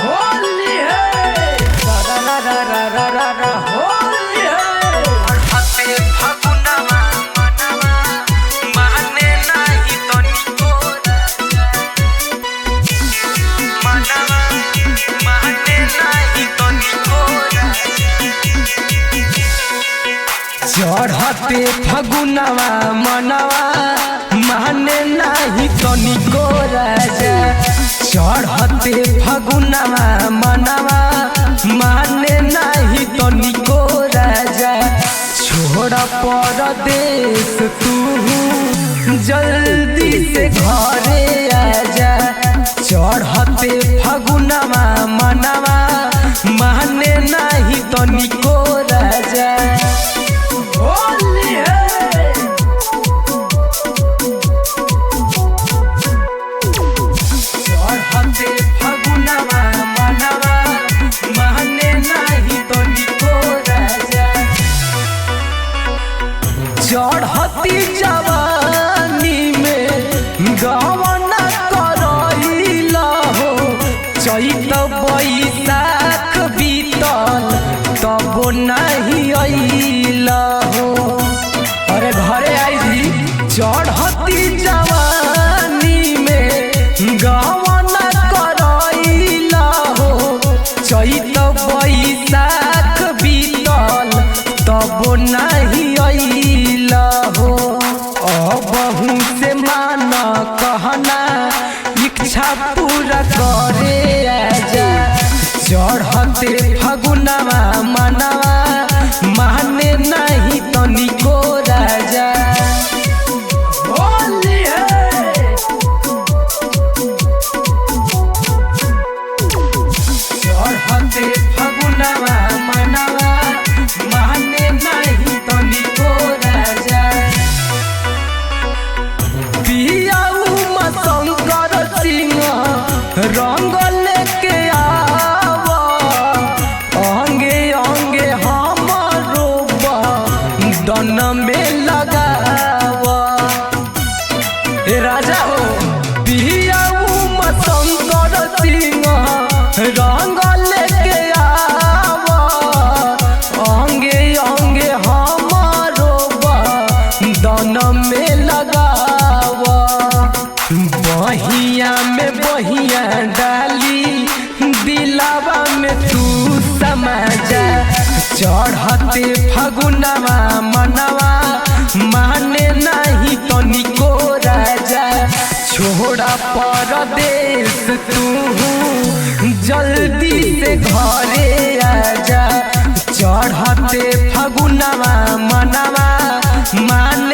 होली है होली है फगुनवा मनवा माने नाही तनिको मनवा माने नाही तनिको चढ़ते फगुनवा मनवा माने नाही तनिको राजा चढ़ते फगुनवा मनवा माने नाही तनिको राजा छोड़ परदेश तू जल्दी से घरे आजा चढ़ते फगुनवा मनवा माने नाही तनिको राजा होली है चढ़ते फगुनवा मनवा माने नाही तनिको राजा चढ़ती जवानी में गवना करइला हो चैत बैसाख बीतल तब नहीं अइला हो अरे घरे आई चढ़ती जवानी में गवना करइला हो चैत बैसाख बीतल तब नहीं अइला हो अबहू से मान कहना इच्छा पूरा करे आजा चढ़ते फगुनवा मनवा माने नहीं तनिको राजा होली है चढ़ते फगुनवा मनवा माने नहीं तनिको राजा पियाऊ मशंकर सिंह रंग लेके आवा अंगे अंगे हमरो दन में लगावा ए राजा हो पियाऊ मशंकर सिंह रंग लेके आवा अंगे अंगे हमरो दन में लगावा बहिया में बहिया डाली दिलावा में तू समझा चढ़ते फगुनवा मनवा माने नहीं तनिको राजा छोड़ा परदेश तू जल्दी से घरे आजा चढ़ते फगुनवा मनवा माने